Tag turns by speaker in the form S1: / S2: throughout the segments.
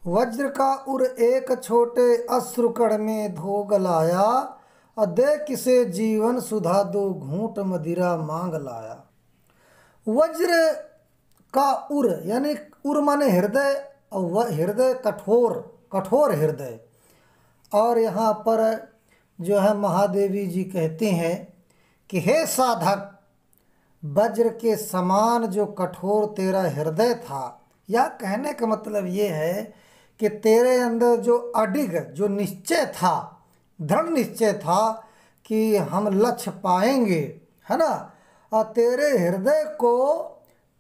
S1: वज्र का उर एक छोटे अश्रुकण में धो गलाया, दे किसे जीवन सुधा दो घूंट मदिरा मांग लाया। वज्र का उर यानी उर माने हृदय, और वह हृदय कठोर, कठोर हृदय। और यहाँ पर जो है महादेवी जी कहती हैं कि हे साधक, वज्र के समान जो कठोर तेरा हृदय था, या कहने का मतलब ये है कि तेरे अंदर जो अडिग, जो निश्चय था, दृढ़ निश्चय था कि हम लक्ष्य पाएंगे, है ना। और तेरे हृदय को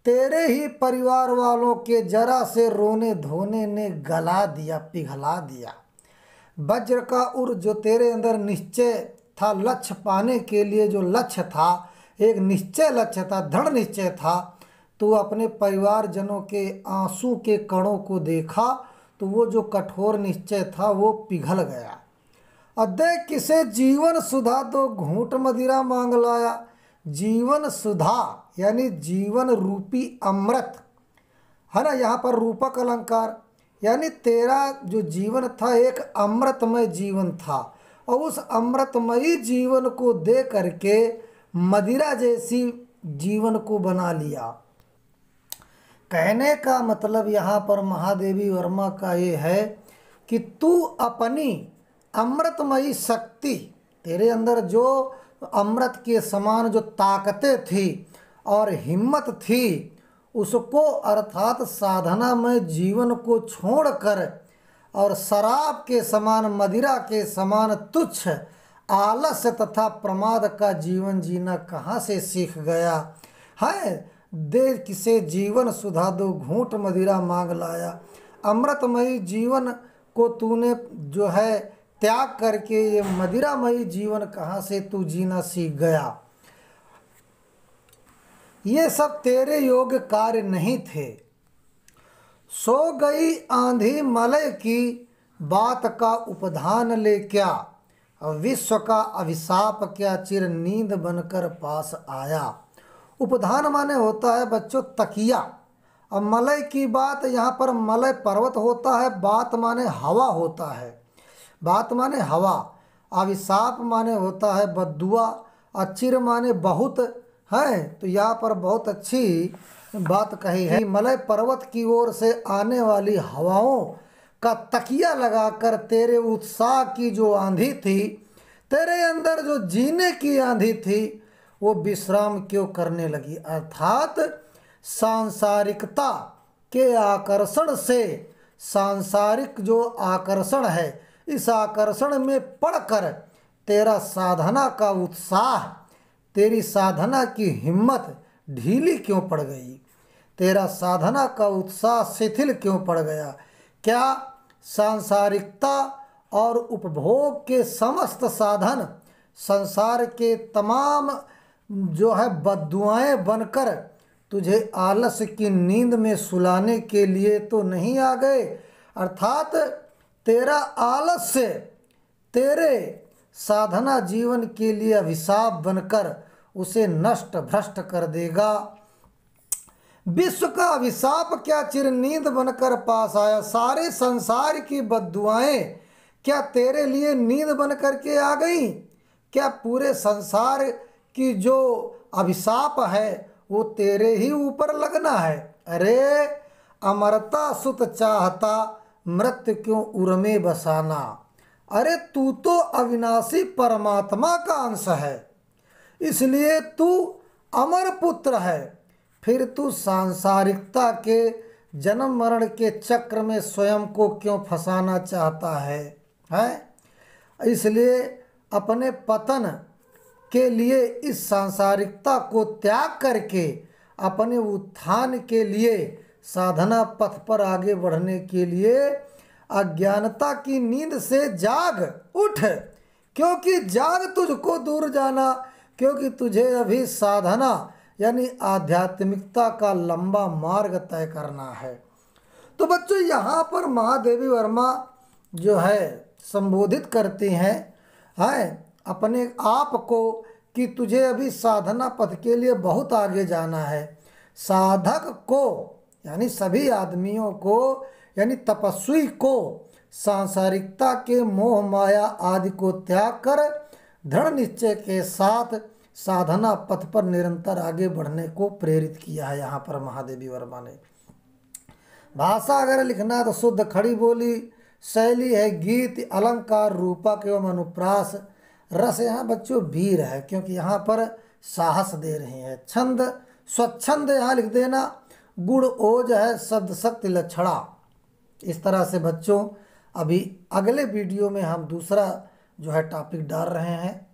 S1: तेरे ही परिवार वालों के जरा से रोने धोने ने गला दिया, पिघला दिया। वज्र का उर जो तेरे अंदर निश्चय था, लक्ष्य पाने के लिए जो लक्ष्य था, एक निश्चय लक्ष्य था, दृढ़ निश्चय था, तो अपने परिवारजनों के आंसू के कणों को देखा तो वो जो कठोर निश्चय था वो पिघल गया। अदे किसे जीवन सुधा दो घूंट मदिरा मांग लाया। जीवन सुधा यानी जीवन रूपी अमृत, है ना। यहाँ पर रूपक अलंकार, यानी तेरा जो जीवन था एक अमृतमय जीवन था, और उस अमृतमयी जीवन को दे करके मदिरा जैसी जीवन को बना लिया। कहने का मतलब यहाँ पर महादेवी वर्मा का ये है कि तू अपनी अमृतमयी शक्ति, तेरे अंदर जो अमृत के समान जो ताकतें थी और हिम्मत थी, उसको अर्थात साधना में जीवन को छोड़कर और शराब के समान, मदिरा के समान तुच्छ आलस्य तथा प्रमाद का जीवन जीना कहाँ से सीख गया है। दे किसे जीवन सुधा दो घूंट मदिरा मांग लाया। अमृतमयी जीवन को तूने जो है त्याग करके ये मदिरामयी जीवन कहाँ से तू जीना सीख गया। ये सब तेरे योग्य कार्य नहीं थे। सो गई आंधी मलय की बात का उपधान ले क्या, विश्व का अभिशाप क्या चिर नींद बनकर पास आया। उपधान माने होता है बच्चों तकिया, और मलय की बात, यहाँ पर मलय पर्वत होता है, बात माने हवा होता है, बात माने हवा, अभिशाप माने होता है बद्दुआ, चिर माने बहुत है। तो यहाँ पर बहुत अच्छी बात कही है। मलय पर्वत की ओर से आने वाली हवाओं का तकिया लगाकर तेरे उत्साह की जो आंधी थी, तेरे अंदर जो जीने की आंधी थी, वो विश्राम क्यों करने लगी। अर्थात सांसारिकता के आकर्षण से, सांसारिक जो आकर्षण है, इस आकर्षण में पड़कर तेरा साधना का उत्साह, तेरी साधना की हिम्मत ढीली क्यों पड़ गई, तेरा साधना का उत्साह शिथिल क्यों पड़ गया। क्या सांसारिकता और उपभोग के समस्त साधन संसार के तमाम जो है बद्दुआएं बनकर तुझे आलस्य की नींद में सुलाने के लिए तो नहीं आ गए। अर्थात तेरा आलस्य तेरे साधना जीवन के लिए अभिशाप बनकर उसे नष्ट भ्रष्ट कर देगा। विश्व का अभिशाप क्या चिर नींद बनकर पास आया। सारे संसार की बद्दुआएं क्या तेरे लिए नींद बन करके आ गई। क्या पूरे संसार की जो अभिशाप है वो तेरे ही ऊपर लगना है। अरे अमरता सुत चाहता मृत्यु क्यों उर में बसाना। अरे तू तो अविनाशी परमात्मा का अंश है, इसलिए तू अमर पुत्र है, फिर तू सांसारिकता के जन्म मरण के चक्र में स्वयं को क्यों फंसाना चाहता है। इसलिए अपने पतन के लिए इस सांसारिकता को त्याग करके अपने उत्थान के लिए, साधना पथ पर आगे बढ़ने के लिए अज्ञानता की नींद से जाग उठ, क्योंकि जाग तुझको दूर जाना, क्योंकि तुझे अभी साधना यानी आध्यात्मिकता का लंबा मार्ग तय करना है। तो बच्चों यहाँ पर महादेवी वर्मा जो है संबोधित करती हैं अपने आप को कि तुझे अभी साधना पथ के लिए बहुत आगे जाना है। साधक को यानी सभी आदमियों को, यानी तपस्वी को सांसारिकता के मोह माया आदि को त्याग कर दृढ़ निश्चय के साथ साधना पथ पर निरंतर आगे बढ़ने को प्रेरित किया है। यहाँ पर महादेवी वर्मा ने भाषा अगर लिखना तो शुद्ध खड़ी बोली, शैली है गीत, अलंकार, रूपक एवं अनुप्रास, रस यहाँ बच्चों वीर है क्योंकि यहाँ पर साहस दे रहे हैं। छंद स्वच्छंद यहाँ लिख देना, गुण ओज है, शब्द शक्ति लक्षणा। इस तरह से बच्चों अभी अगले वीडियो में हम दूसरा जो है टॉपिक डाल रहे हैं।